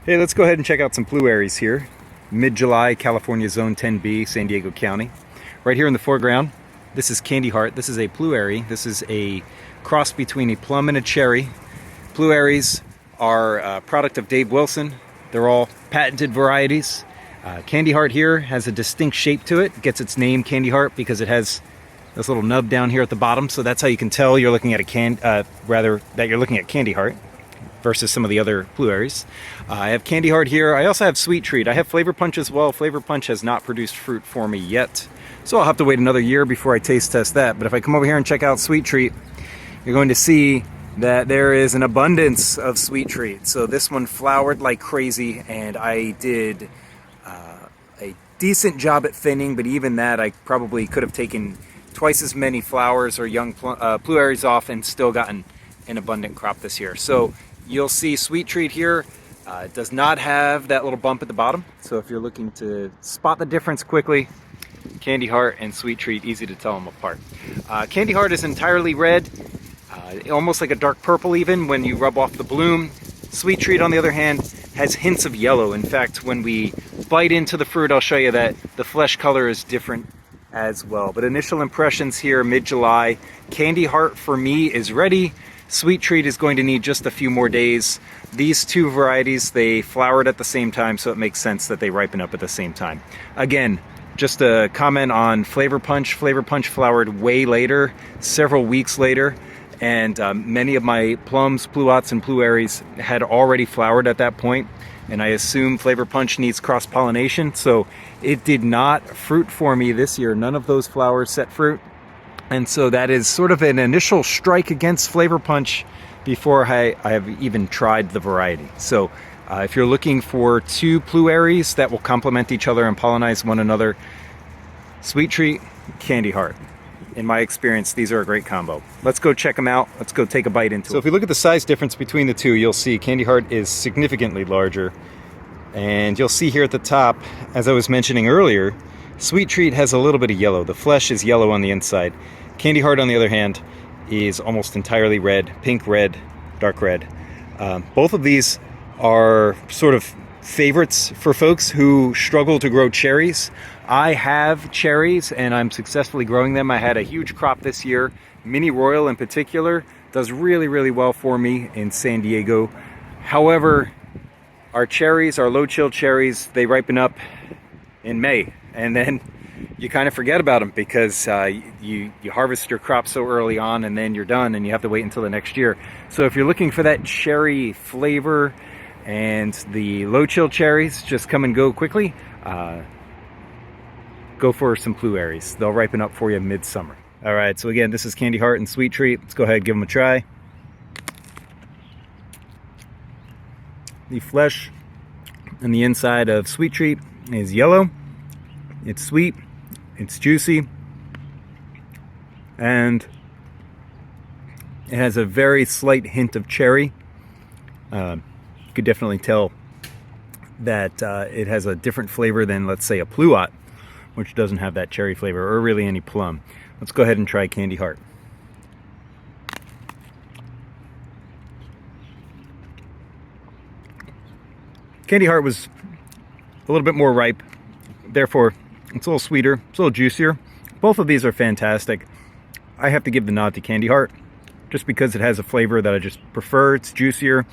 Hey, let's go ahead and check out some Pluerries here. Mid-July, California Zone 10B, San Diego County. Right here in the foreground, this is Candy Heart. This is a Pluerry. This is a cross between a plum and a cherry. Pluerries are a product of Dave Wilson. They're all patented varieties. Candy Heart here has a distinct shape to it. It gets its name Candy Heart because it has this little nub down here at the bottom. So that's how you can tell you're looking at that you're looking at Candy Heart versus some of the other Pluerries. I have Candy Heart here. I also have Sweet Treat. I have Flavor Punch as well. Flavor Punch has not produced fruit for me yet, so I'll have to wait another year before I taste test that. But if I come over here and check out Sweet Treat, you're going to see that there is an abundance of Sweet Treat. So this one flowered like crazy, and I did a decent job at thinning, but even that I probably could have taken twice as many flowers or young Pluerries off and still gotten an abundant crop this year. So you'll see Sweet Treat here. It does not have that little bump at the bottom. So if you're looking to spot the difference quickly, Candy Heart and Sweet Treat, easy to tell them apart. Candy Heart is entirely red, almost like a dark purple even when you rub off the bloom. Sweet Treat, on the other hand, has hints of yellow. In fact, when we bite into the fruit, I'll show you that the flesh color is different as well. But initial impressions here, mid-July, Candy Heart for me is ready. Sweet Treat is going to need just a few more days. These two varieties, they flowered at the same time, so it makes sense that they ripen up at the same time. Again, just a comment on Flavor Punch. Flavor Punch flowered way later, several weeks later, and many of my plums, pluots, and Pluerries had already flowered at that point, and I assume Flavor Punch needs cross-pollination, so it did not fruit for me this year. None of those flowers set fruit. And so that is sort of an initial strike against Flavor Punch before I have even tried the variety. So if you're looking for two Pluerries that will complement each other and pollinize one another, Sweet Treat, Candy Heart. In my experience, these are a great combo. Let's go check them out. Let's go take a bite into it. So if you look at the size difference between the two, you'll see Candy Heart is significantly larger. And you'll see here at the top, as I was mentioning earlier, Sweet Treat has a little bit of yellow. The flesh is yellow on the inside. Candy Heart, on the other hand, is almost entirely red, pink red, dark red. Both of these are sort of favorites for folks who struggle to grow cherries. I have cherries and I'm successfully growing them. I had a huge crop this year. Mini Royal in particular does really, really well for me in San Diego. However, our cherries, our low chill cherries, they ripen up in May, and then you kind of forget about them because you harvest your crop so early on and then you're done and you have to wait until the next year. So if you're looking for that cherry flavor and the low chill cherries just come and go quickly, go for some Pluerries. They'll ripen up for you midsummer. All right, so again, this is Candy Heart and Sweet Treat. Let's go ahead and give them a try. The flesh and the inside of Sweet Treat is yellow. It's sweet, it's juicy, and it has a very slight hint of cherry. You could definitely tell that it has a different flavor than, let's say, a pluot, which doesn't have that cherry flavor, or really any plum. Let's go ahead and try Candy Heart. Candy Heart was a little bit more ripe, therefore it's a little sweeter, it's a little juicier. Both of these are fantastic. I have to give the nod to Candy Heart just because it has a flavor that I just prefer. It's juicier.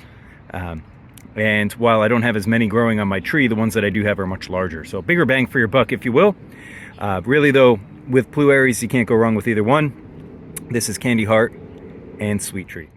And while I don't have as many growing on my tree, the ones that I do have are much larger. So bigger bang for your buck, if you will. Really though, with Pluerries, you can't go wrong with either one. This is Candy Heart and Sweet Treat.